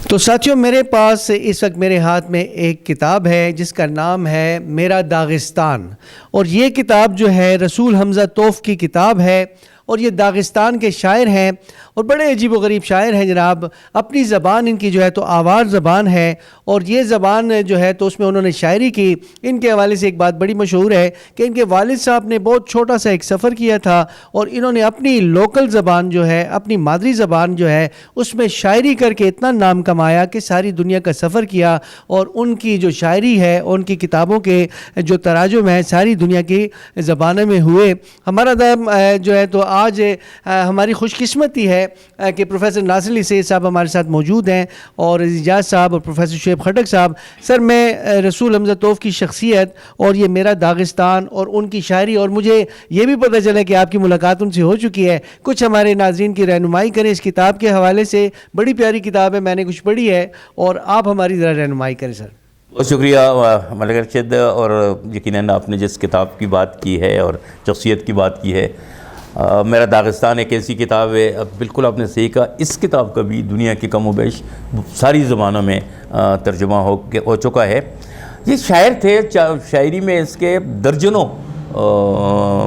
تو ساتھیوں، میرے پاس اس وقت میرے ہاتھ میں ایک کتاب ہے جس کا نام ہے میرا داغستان، اور یہ کتاب جو ہے رسول حمزہ توف کی کتاب ہے، اور یہ داغستان کے شاعر ہیں اور بڑے عجیب و غریب شاعر ہیں جناب۔ اپنی زبان ان کی جو ہے تو آوار زبان ہے، اور یہ زبان جو ہے تو اس میں انہوں نے شاعری کی۔ ان کے حوالے سے ایک بات بڑی مشہور ہے کہ ان کے والد صاحب نے بہت چھوٹا سا ایک سفر کیا تھا، اور انہوں نے اپنی لوکل زبان جو ہے، اپنی مادری زبان جو ہے، اس میں شاعری کر کے اتنا نام کمایا کہ ساری دنیا کا سفر کیا، اور ان کی جو شاعری ہے، ان کی کتابوں کے جو تراجم ہیں، ساری دنیا کی زبانوں میں ہوئے۔ ہمارا جو ہے تو آج ہماری خوش قسمتی ہے کہ پروفیسر ناصر علی سید صاحب ہمارے ساتھ موجود ہیں، اور اعجاز صاحب اور پروفیسر شعیب خٹک صاحب۔ سر، میں رسول حمزہ توف کی شخصیت اور یہ میرا داغستان اور ان کی شاعری، اور مجھے یہ بھی پتہ چلا کہ آپ کی ملاقات ان سے ہو چکی ہے، کچھ ہمارے ناظرین کی رہنمائی کریں اس کتاب کے حوالے سے۔ بڑی پیاری کتاب ہے، میں نے کچھ پڑھی ہے، اور آپ ہماری ذرا رہنمائی کریں سر۔ بہت شکریہ ملک ارشد، اور یقیناً آپ نے جس کتاب کی بات کی ہے اور شخصیت کی بات کی ہے، میرا داغستان ایک ایسی کتاب ہے، بالکل آپ نے صحیح کہا، اس کتاب کا بھی دنیا کی کم و بیش ساری زبانوں میں ترجمہ ہو چکا ہے۔ یہ شاعر تھے، شاعری میں اس کے درجنوں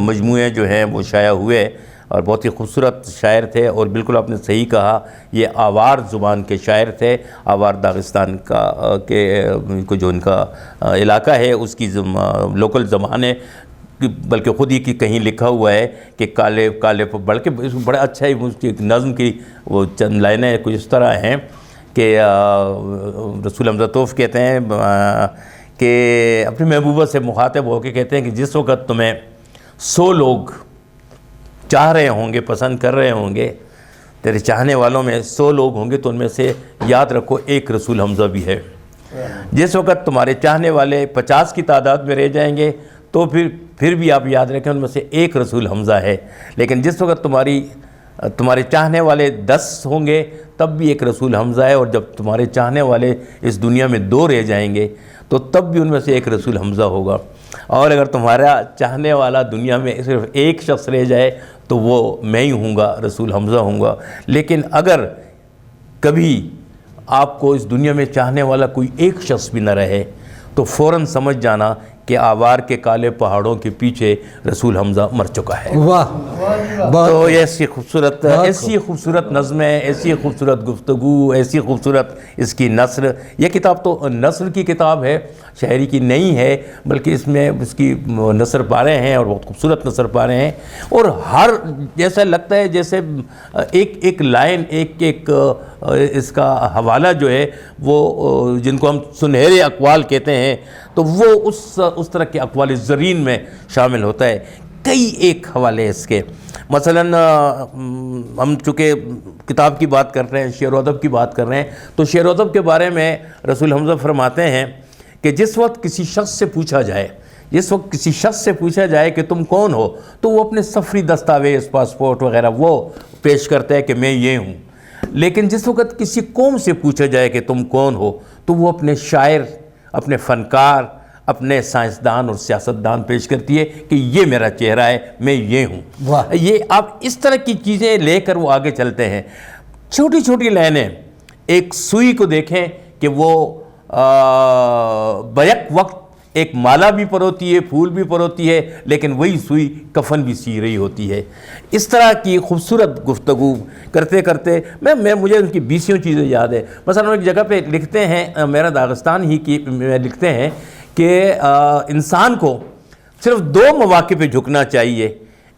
مجموعے جو ہیں وہ شائع ہوئے، اور بہت ہی خوبصورت شاعر تھے، اور بالکل آپ نے صحیح کہا، یہ آوار زبان کے شاعر تھے۔ آوار داغستان کو جو ان کا علاقہ ہے اس کی لوکل زبان ہے، بلکہ خود ہی کی کہیں لکھا ہوا ہے کہ کالے کالے پر، بلکہ بڑا اچھا ہی ایک نظم کی وہ چند لائنیں کچھ اس طرح ہیں کہ رسول حمزہ توف کہتے ہیں کہ اپنی محبوبہ سے مخاطب ہو کے کہتے ہیں کہ جس وقت تمہیں 100 لوگ چاہ رہے ہوں گے، پسند کر رہے ہوں گے، تیرے چاہنے والوں میں 100 لوگ ہوں گے، تو ان میں سے یاد رکھو ایک رسول حمزہ بھی ہے۔ جس وقت تمہارے چاہنے والے 50 کی تعداد میں رہ جائیں گے تو پھر بھی آپ یاد رکھیں ان میں سے ایک رسول حمزہ ہے، لیکن جس وقت تمہارے چاہنے والے 10 ہوں گے تب بھی ایک رسول حمزہ ہے، اور جب تمہارے چاہنے والے اس دنیا میں 2 رہ جائیں گے تو تب بھی ان میں سے ایک رسول حمزہ ہوگا، اور اگر تمہارا چاہنے والا دنیا میں صرف ایک شخص رہ جائے تو وہ میں ہی ہوں گا، رسول حمزہ ہوں گا۔ لیکن اگر کبھی آپ کو اس دنیا میں چاہنے والا کوئی ایک شخص بھی نہ رہے تو فوراً سمجھ جانا کہ آوار کے کالے پہاڑوں کے پیچھے رسول حمزہ مر چکا ہے۔ واہ، تو یہ ایسی خوبصورت نظمیں، ایسی خوبصورت گفتگو، ایسی خوبصورت اس کی نثر۔ یہ کتاب تو نثر کی کتاب ہے، شاعری کی نہیں ہے، بلکہ اس میں اس کی نثر پارے ہیں، اور بہت خوبصورت نثر پارے ہیں، اور ہر جیسا لگتا ہے جیسے ایک لائن، ایک اس کا حوالہ جو ہے وہ جن کو ہم سنہرے اقوال کہتے ہیں، تو وہ اس طرح کے اقوال زرین میں شامل ہوتا ہے۔ کئی ایک حوالے اس کے، مثلاً ہم چونکہ کتاب کی بات کر رہے ہیں، شعر و ادب کی بات کر رہے ہیں، تو شعر و ادب کے بارے میں رسول حمزہ فرماتے ہیں کہ جس وقت کسی شخص سے پوچھا جائے کہ تم کون ہو، تو وہ اپنے سفری دستاویز، پاسپورٹ وغیرہ وہ پیش کرتا ہے کہ میں یہ ہوں، لیکن جس وقت کسی قوم سے پوچھا جائے کہ تم کون ہو تو وہ اپنے شاعر، اپنے فنکار، اپنے سائنسدان اور سیاستدان پیش کرتی ہے کہ یہ میرا چہرہ ہے، میں یہ ہوں۔ یہ آپ اس طرح کی چیزیں لے کر وہ آگے چلتے ہیں۔ چھوٹی چھوٹی لائنیں، ایک سوئی کو دیکھیں کہ وہ بیک وقت ایک مالا بھی پروتی ہے، پھول بھی پروتی ہے، لیکن وہی سوئی کفن بھی سی رہی ہوتی ہے۔ اس طرح کی خوبصورت گفتگو کرتے کرتے مجھے ان کی 20 چیزیں یاد ہے۔ مثلا ایک جگہ پہ لکھتے ہیں، میرا داغستان ہی کی میں لکھتے ہیں کہ انسان کو صرف 2 مواقع پہ جھکنا چاہیے،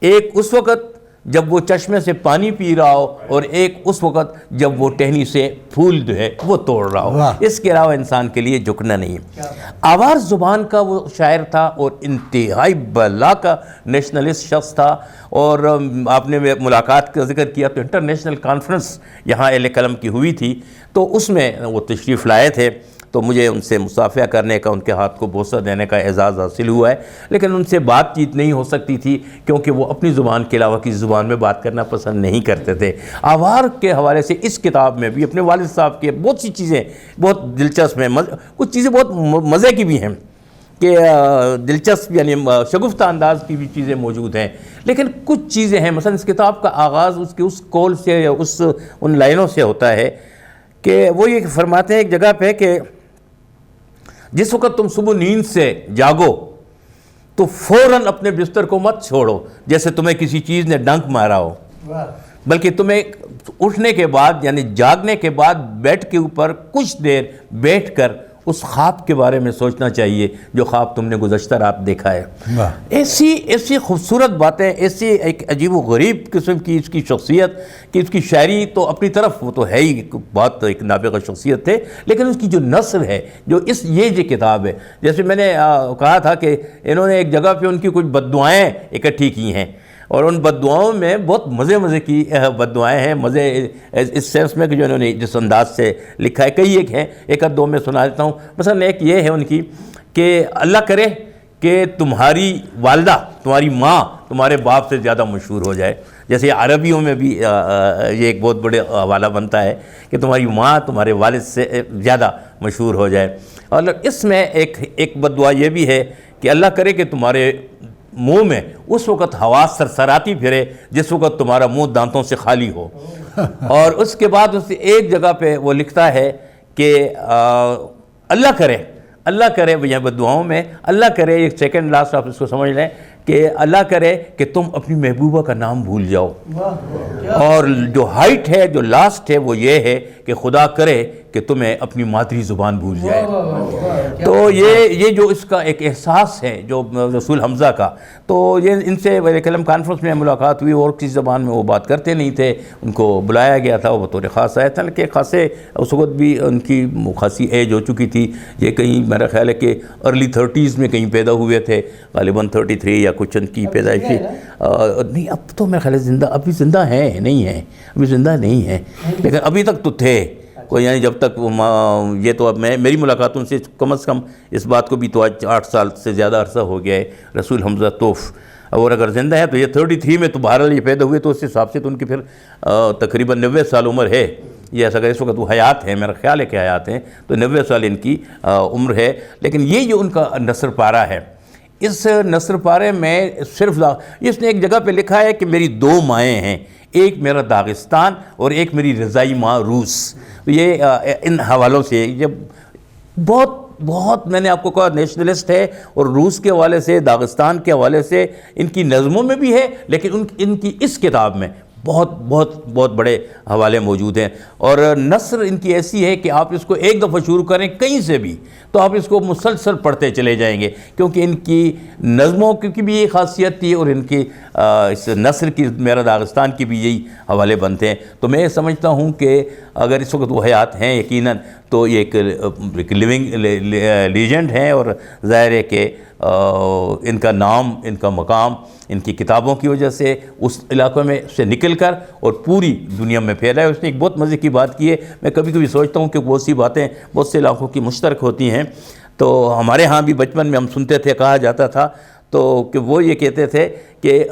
ایک اس وقت جب وہ چشمے سے پانی پی رہا ہو، اور ایک اس وقت جب وہ ٹہنی سے پھول جو ہے وہ توڑ رہا ہو، اس کے علاوہ انسان کے لیے جھکنا نہیں۔ آوار زبان کا وہ شاعر تھا، اور انتہائی بلا کا نیشنلسٹ شخص تھا، اور آپ نے ملاقات کا ذکر کیا تو انٹرنیشنل کانفرنس یہاں اہل قلم کی ہوئی تھی، تو اس میں وہ تشریف لائے تھے، تو مجھے ان سے مصافحہ کرنے کا، ان کے ہاتھ کو بوسہ دینے کا اعزاز حاصل ہوا ہے، لیکن ان سے بات چیت نہیں ہو سکتی تھی کیونکہ وہ اپنی زبان کے علاوہ کسی زبان میں بات کرنا پسند نہیں کرتے تھے۔ آوار کے حوالے سے اس کتاب میں بھی اپنے والد صاحب کے بہت سی چیزیں بہت دلچسپ ہیں، کچھ چیزیں بہت مزے کی بھی ہیں کہ دلچسپ یعنی شگفتہ انداز کی بھی چیزیں موجود ہیں، لیکن کچھ چیزیں ہیں، مثلا اس کتاب کا آغاز اس کے اس قول سے یا ان لائنوں سے ہوتا ہے کہ وہ یہ فرماتے ہیں ایک جگہ پہ کہ جس وقت تم صبح نیند سے جاگو تو فوراً اپنے بستر کو مت چھوڑو جیسے تمہیں کسی چیز نے ڈنک مارا ہو، بلکہ تمہیں اٹھنے کے بعد یعنی جاگنے کے بعد بیڈ کے اوپر کچھ دیر بیٹھ کر اس خواب کے بارے میں سوچنا چاہیے جو خواب تم نے گزشتہ رات دیکھا ہے۔ ایسی خوبصورت باتیں، ایسی ایک عجیب و غریب قسم کی اس کی شخصیت کہ اس کی شاعری تو اپنی طرف وہ تو ہے ہی بہت ایک نابغہ شخصیت تھے، لیکن اس کی جو نثر ہے جو یہ کتاب ہے، جیسے میں نے کہا تھا کہ انہوں نے ایک جگہ پہ ان کی کچھ بد دعائیں اکٹھی کی ہیں، اور ان بد دعاؤں میں بہت مزے کی بد دعائیں ہیں، مزے اس سینس میں کہ جو انہوں نے جس انداز سے لکھا ہے، کئی ایک ہیں، ایک دو میں سنا دیتا ہوں۔ مثلا ایک یہ ہے ان کی کہ اللہ کرے کہ تمہاری والدہ، تمہاری ماں تمہارے باپ سے زیادہ مشہور ہو جائے، جیسے عربیوں میں بھی یہ ایک بہت بڑے حوالہ بنتا ہے کہ تمہاری ماں تمہارے والد سے زیادہ مشہور ہو جائے۔ اور اس میں ایک بد دعا یہ بھی ہے کہ اللہ کرے کہ تمہارے منہ میں اس وقت ہوا سرسراتی پھرے جس وقت تمہارا منہ دانتوں سے خالی ہو۔ اور اس کے بعد اس ایک جگہ پہ وہ لکھتا ہے کہ اللہ کرے یہاں بد دعاؤں میں اللہ کرے، ایک سیکنڈ لاسٹ آپ اس کو سمجھ لیں کہ اللہ کرے کہ تم اپنی محبوبہ کا نام بھول جاؤ، اور جو ہائٹ ہے جو لاسٹ ہے وہ یہ ہے کہ خدا کرے کہ تمہیں اپنی مادری زبان بھول جائے۔ تو یہ جو اس کا ایک احساس ہے جو رسول حمزہ کا، تو یہ ان سے وزیر کلم کانفرنس میں ملاقات ہوئی اور کسی زبان میں وہ بات کرتے نہیں تھے، ان کو بلایا گیا تھا، وہ بطور خاص آیا تھا، کہ خاصے اس وقت بھی ان کی خاصی ایج ہو چکی تھی، یہ کہیں میرا خیال ہے کہ ارلی 30s میں کہیں پیدا ہوئے تھے، غالباً 33 یا کچھ ان کی پیدائشی نہیں، اب تو میرا خیال ہے ابھی زندہ ہیں نہیں ہیں، ابھی زندہ نہیں ہیں، لیکن ابھی تک تو تھے کوئی، یعنی جب تک یہ تو اب میری ملاقات ان سے کم از کم اس بات کو بھی تو آج 8 سال سے زیادہ عرصہ ہو گیا ہے، رسول حمزہ توف، اور اگر زندہ ہے تو یہ 33 میں تو بہرحال یہ پیدا ہوئے، تو اس حساب سے تو ان کی پھر تقریباً 90 سال عمر ہے، یہ ایسا کہ اس وقت وہ حیات ہیں، میرا خیال ہے کہ حیات ہیں، تو 90 سال ان کی عمر ہے۔ لیکن یہ جو ان کا نثر پارہ ہے، اس نثر پارے میں صرف اس نے ایک جگہ پہ لکھا ہے کہ میری 2 مائیں ہیں، ایک میرا داغستان اور ایک میری رضائی ماں روس۔ یہ ان حوالوں سے جب بہت میں نے آپ کو کہا نیشنلسٹ ہے، اور روس کے حوالے سے، داغستان کے حوالے سے ان کی نظموں میں بھی ہے، لیکن ان کی اس کتاب میں بہت بڑے حوالے موجود ہیں، اور نثر ان کی ایسی ہے کہ آپ اس کو ایک دفعہ شروع کریں کہیں سے بھی تو آپ اس کو مسلسل پڑھتے چلے جائیں گے، کیونکہ ان کی نظموں کی بھی یہ خاصیت تھی، اور ان کی اس نثر کی، میرا داغستان کی بھی یہی حوالے بنتے ہیں۔ تو میں سمجھتا ہوں کہ اگر اس وقت وہ حیات ہیں یقیناً تو یہ ایک لیونگ لیجنڈ ہیں، اور ظاہر ہے کہ ان کا نام، ان کا مقام ان کی کتابوں کی وجہ سے اس علاقے میں سے نکل کر اور پوری دنیا میں پھیلا ہے۔ اس نے ایک بہت مزے کی بات کی ہے، میں کبھی کبھی سوچتا ہوں کہ بہت سی باتیں بہت سے علاقوں کی مشترک ہوتی ہیں، تو ہمارے ہاں بھی بچپن میں ہم سنتے تھے، کہا جاتا تھا تو کہ وہ یہ کہتے تھے کہ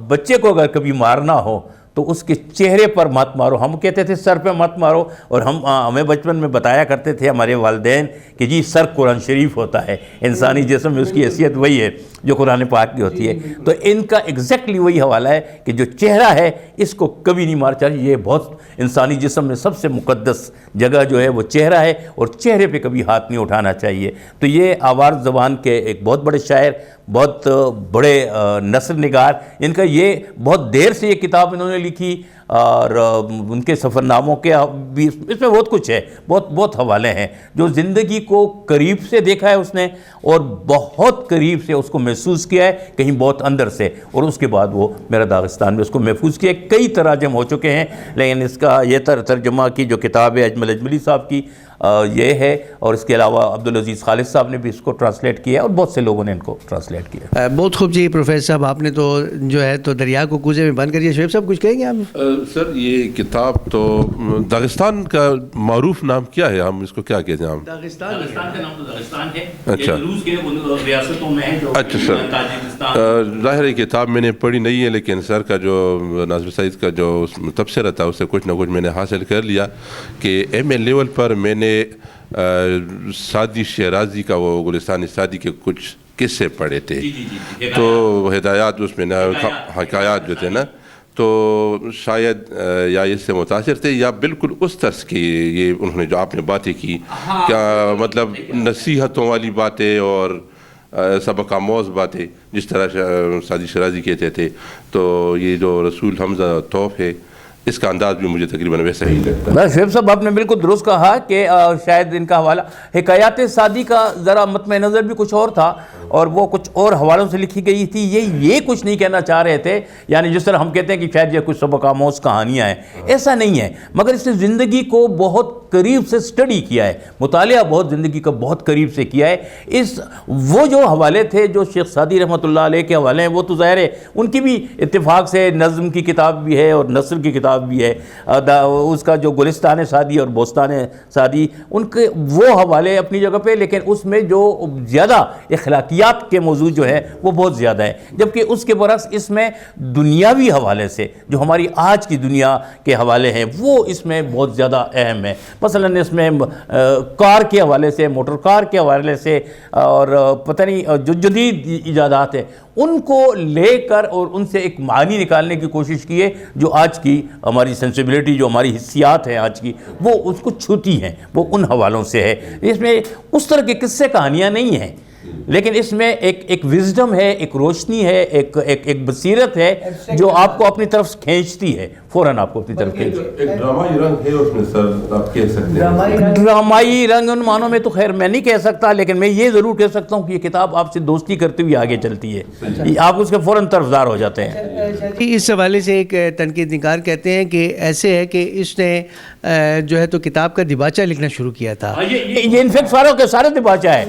بچے کو اگر کبھی مارنا ہو تو اس کے چہرے پر مت مارو، ہم کہتے تھے سر پہ مت مارو، اور ہمیں بچپن میں بتایا کرتے تھے ہمارے والدین کہ جی سر قرآن شریف ہوتا ہے، انسانی جسم میں اس کی حیثیت وہی ہے جو قرآن پاک کی ہوتی ہے۔ تو ان کا ایگزیکٹلی وہی حوالہ ہے کہ جو چہرہ ہے اس کو کبھی نہیں مارنا چاہیے، یہ بہت انسانی جسم میں سب سے مقدس جگہ جو ہے وہ چہرہ ہے، اور چہرے پہ کبھی ہاتھ نہیں اٹھانا چاہیے۔ تو یہ آوار زبان کے ایک بہت بڑے شاعر، بہت بڑے نثر نگار، ان کا یہ بہت دیر سے یہ کتاب انہوں نے لکھی، اور ان کے سفر ناموں کے بھی اس میں بہت کچھ ہے، بہت حوالے ہیں، جو زندگی کو قریب سے دیکھا ہے اس نے، اور بہت قریب سے اس کو محسوس کیا ہے، کہیں بہت اندر سے، اور اس کے بعد وہ میرا داغستان میں اس کو محفوظ کیا ہے۔ کئی تراجم ہو چکے ہیں، لیکن اس کا یہ ترجمہ کی جو کتاب ہے اجمل اجملی صاحب کی یہ ہے، اور اس کے علاوہ عبدالعزیز خالد صاحب نے بھی اس کو ٹرانسلیٹ کیا ہے، اور بہت سے لوگوں نے ان کو ٹرانسلیٹ کیا ہے۔ بہت خوب جی پروفیسر صاحب، آپ نے تو جو ہے تو دریا کو کوزے میں بند کر دیا۔ شعیب صاحب کچھ کہیں گے آپ؟ سر یہ کتاب تو داغستان کا معروف نام کیا ہے، ہم اس کو کیا کہتے ہیں؟ ہم داغستان کا نام تو داغستان ہے، اچھا، روس کے ریاستوں میں ہے، جو اچھا سر، ظاہر ہے کتاب میں نے پڑھی نہیں ہے، لیکن سر کا جو ناظر سعید کا جو تبصرہ تھا اس سے کچھ نہ کچھ میں نے حاصل کر لیا کہ ایم اے لیول پر میں نے سعدی شیرازی کا وہ گلستان سعدی کے کچھ قصے پڑھے تھے، تو ہدایات اس میں حکایات جو تھے نا، تو شاید یا اس سے متاثر تھے یا بالکل اس طرز کی یہ انہوں نے جو آپ نے باتیں کی، کیا مطلب نصیحتوں والی باتیں اور سبق آموز باتیں جس طرح سعدی شیرازی کہتے تھے، تو یہ جو رسول حمزہ توف ہے اس کا انداز بھی مجھے تقریباً ویسا ہی لگتا ہے۔ شعیب صاحب آپ نے بالکل درست کہا کہ شاید ان کا حوالہ حکایات سعدی کا ذرا مطمع نظر بھی کچھ اور تھا اور وہ کچھ اور حوالوں سے لکھی گئی تھی، یہ کچھ نہیں کہنا چاہ رہے تھے، یعنی جس طرح ہم کہتے ہیں کہ شاید یہ کچھ سبق آموز کہانیاں ہیں، ایسا نہیں ہے، مگر اس نے زندگی کو بہت قریب سے سٹڈی کیا ہے، مطالعہ بہت زندگی کا بہت قریب سے کیا ہے۔ وہ جو حوالے تھے جو شیخ سعدی رحمۃ اللہ علیہ کے حوالے ہیں، وہ تو ظاہر ہے ان کی بھی اتفاق سے نظم کی کتاب بھی ہے اور نثر کی کتاب بھی ہے، اس کا جو گلستان سعدی اور بوستان سعدی، ان کے وہ حوالے اپنی جگہ پہ، لیکن اس میں جو زیادہ اخلاقیات کے موضوع جو ہے وہ بہت زیادہ ہے، جبکہ اس کے برعکس اس میں دنیاوی حوالے سے جو ہماری آج کی دنیا کے حوالے ہیں وہ اس میں بہت زیادہ اہم ہے۔ مثلا اس میں کار کے حوالے سے، موٹر کار کے حوالے سے، اور پتہ نہیں جو جدید ایجادات ہیں ان کو لے کر اور ان سے ایک معنی نکالنے کی کوشش کی ہے جو آج کی ہماری سینسیبلٹی، جو ہماری حسیات ہیں آج کی، وہ اس کو چھوتی ہیں، وہ ان حوالوں سے ہے۔ اس میں اس طرح کے قصے کہانیاں نہیں ہیں، لیکن اس میں ایک وزڈم ہے، ایک روشنی ہے، ایک بصیرت ہے جو آپ کو اپنی طرف کھینچتی ہے، فوراً آپ کو اپنی طرف کھینچتی ہے۔ ایک ڈرامائی رنگ ہے اس میں سر، آپ کہہ سکتے ہیں ڈرامائی رنگ ان معنوں میں تو خیر میں نہیں کہہ سکتا، لیکن میں یہ ضرور کہہ سکتا ہوں کہ یہ کتاب آپ سے دوستی کرتے ہوئے آگے چلتی ہے، آپ اس کے فوراً طرفدار ہو جاتے ہیں۔ اس حوالے سے ایک تنقید نگار کہتے ہیں کہ ایسے ہے کہ اس نے جو ہے تو کتاب کا دیباچہ لکھنا شروع کیا تھا۔ یہ انفیکٹ ساروں کے سارے دیباچہ ہے،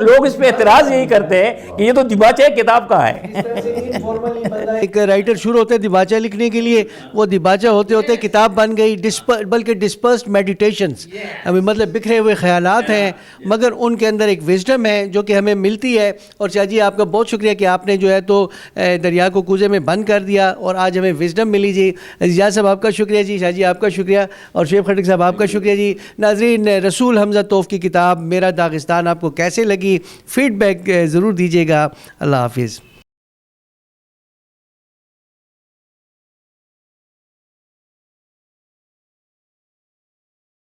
لوگ اس پہ اعتراض یہی کرتے ہیں کہ یہ تو دیباچہ ہے، کتاب کہاں ہے؟ ایک رائٹر شروع ہوتے ہیں دیباچہ لکھنے کے لیے، وہ دیباچہ ہوتے ہوتے کتاب بن گئی، بلکہ ڈسپرسڈ میڈیٹیشنز، ہمیں مطلب بکھرے ہوئے خیالات ہیں، مگر ان کے اندر ایک وزڈم ہے جو کہ ہمیں ملتی ہے۔ اور شاہ جی آپ کا بہت شکریہ کہ آپ نے جو ہے تو دریا کو کوزے میں بند کر دیا اور آج ہمیں وزڈم ملی جی۔ عزیز صاحب آپ کا شکریہ جی، شاہ جی آپ کا شکریہ، اور شعیب خٹک صاحب آپ کا شکریہ جی۔ ناظرین، رسول حمزہ توف کی کتاب میرا داغستان آپ کو کیسے لگی؟ فیڈ بیک ضرور دیجیے گا۔ اللہ حافظ۔